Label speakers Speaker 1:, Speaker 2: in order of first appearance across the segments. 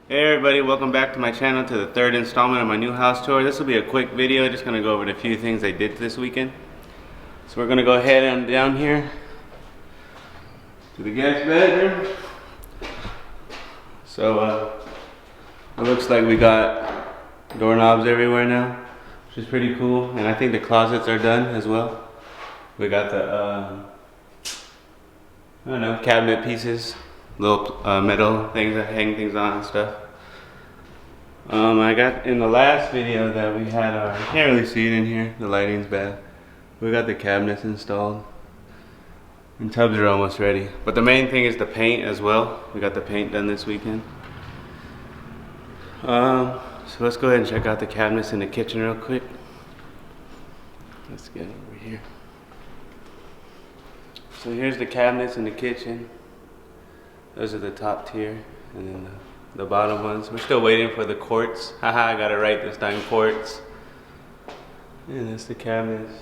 Speaker 1: Hey everybody, welcome back to my channel, to the third installment of my new house tour. This will be a quick video, just gonna go over the few things I did this weekend. So we're gonna go ahead and down here to the guest bedroom. So it looks like we got doorknobs everywhere now, which is pretty cool. And I think the closets are done as well. We got the I don't know, cabinet pieces, little metal things that hang things on and stuff. I got in the last video that we had our, you can't really see it in here, the lighting's bad. We got the cabinets installed and tubs are almost ready. But the main thing is the paint as well. We got the paint done this weekend. So let's go ahead and check out the cabinets in the kitchen real quick. Let's get over here. So here's the cabinets in the kitchen. Those are the top tier, and then the bottom ones. We're still waiting for the quartz. Haha, I got it right this time, quartz. And that's the cabinets.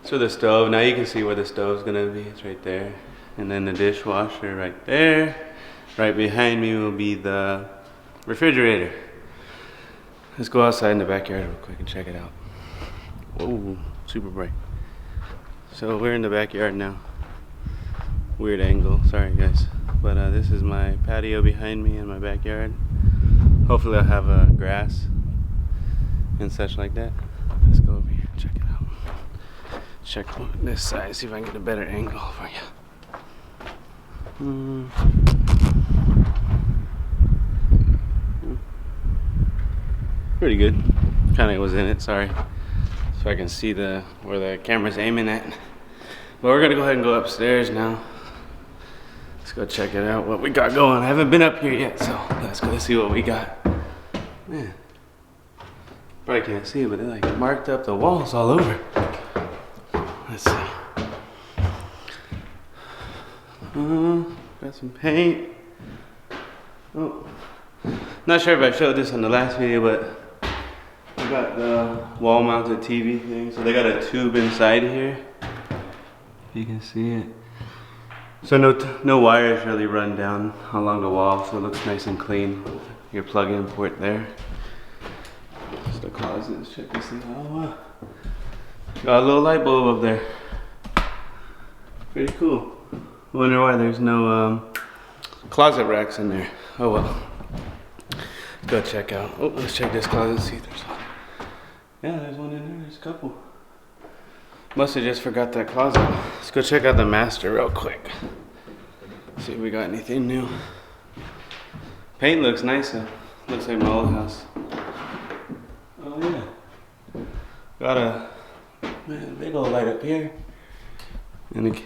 Speaker 1: So the stove, now you can see where the stove's gonna be, it's right there. And then the dishwasher right there. Right behind me will be the refrigerator. Let's go outside in the backyard real quick and check it out. Whoa, super bright. So we're in the backyard now. Weird angle, sorry guys. But this is my patio behind me in my backyard. Hopefully I'll have grass and such like that. Let's go over here and check it out. Check this side, see if I can get a better angle for you. Pretty good. Kinda was in it, sorry. So I can see where the camera's aiming at. But we're gonna go ahead and go upstairs now. Let's go check it out, what we got going. I haven't been up here yet, so let's go see what we got. Man, probably can't see it, but they like marked up the walls all over. Let's see. Got some paint. Oh, not sure if I showed this on the last video, but we got the wall-mounted TV thing. So they got a tube inside here. You can see it. So no wires really run down along the wall, so it looks nice and clean. Your plug-in port there. Just the closets, check this thing out. Oh, wow. Got a little light bulb up there. Pretty cool. Wonder why there's no closet racks in there. Oh well. Let's go check out. Oh, let's check this closet, see if there's one. Yeah, there's one in there, there's a couple. Must have just forgot that closet. Let's go check out the master real quick. See if we got anything new. Paint looks nice though. Looks like my old house. Oh yeah. Got a big old light up here. And the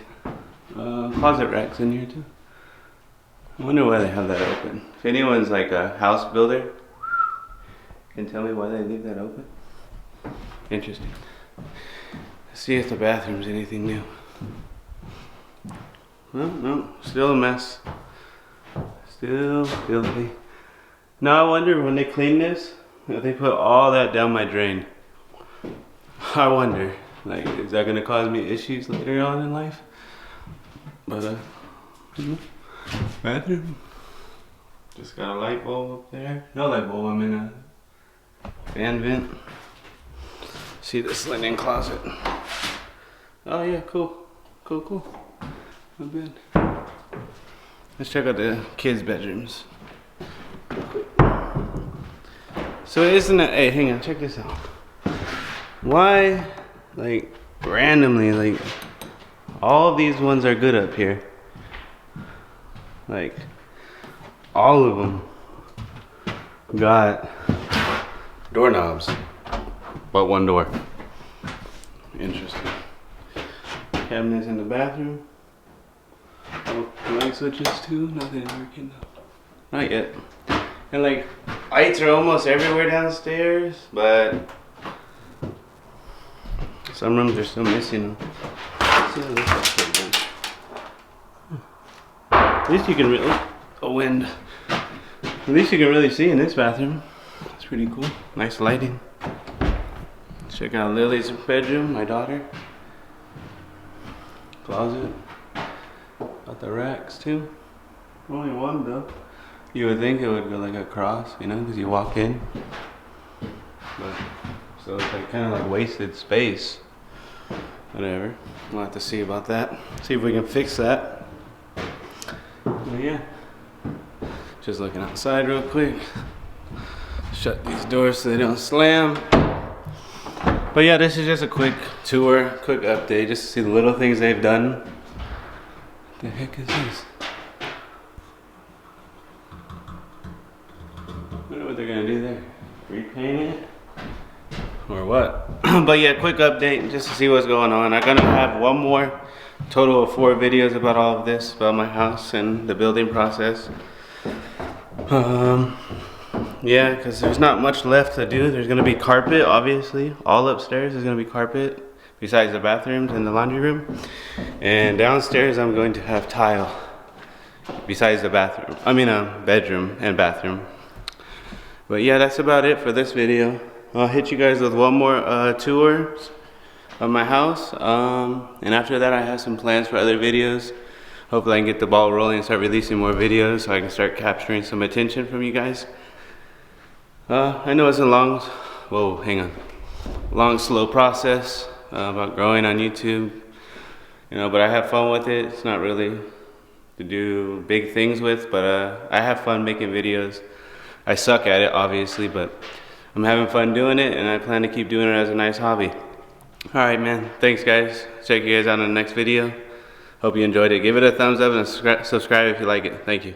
Speaker 1: closet racks in here too. I wonder why they have that open. If anyone's like a house builder, can tell me why they leave that open. Interesting. See if the bathroom's anything new. Well, no, still a mess. Still filthy. Now I wonder when they clean this, if they put all that down my drain. I wonder, like, is that gonna cause me issues later on in life? But bathroom. Just got a light bulb up there. No light bulb, I'm in a fan vent. See this linen closet. Oh yeah, cool. Cool. Not bad. Let's check out the kids' bedrooms. So isn't it, hey, hang on, check this out. Why, like, randomly, like, all of these ones are good up here. Like, all of them got doorknobs, but one door. Interesting. Cabinets in the bathroom. Oh, light switches too. Nothing working though. Not yet. And like, lights are almost everywhere downstairs, but some rooms are still missing them. At least you can really, a wind. At least you can really see in this bathroom. It's pretty cool. Nice lighting. Check out Lily's bedroom, my daughter. Closet. Got the racks too. Only one though. You would think it would go like across, you know, because you walk in. But so it's like kind of like wasted space. Whatever. We'll have to see about that. See if we can fix that. But yeah. Just looking outside real quick. Shut these doors so they don't slam. But yeah, this is just a quick tour, quick update, just to see the little things they've done. What the heck is this? I wonder what they're gonna do there. Repaint it? Or what? But yeah, quick update just to see what's going on. I'm gonna have one more, total of 4 videos about all of this, about my house and the building process. Yeah, because there's not much left to do. There's gonna be carpet, obviously. All upstairs is gonna be carpet, besides the bathrooms and the laundry room. And downstairs I'm going to have tile, besides the bathroom. I mean, bedroom and bathroom. But yeah, that's about it for this video. I'll hit you guys with one more tour of my house. And after that, I have some plans for other videos. Hopefully I can get the ball rolling and start releasing more videos so I can start capturing some attention from you guys. I know it's a long, slow process about growing on YouTube, you know, but I have fun with it. It's not really to do big things with, but I have fun making videos. I suck at it, obviously, but I'm having fun doing it, and I plan to keep doing it as a nice hobby. Alright, man. Thanks, guys. Check you guys out in the next video. Hope you enjoyed it. Give it a thumbs up and subscribe if you like it. Thank you.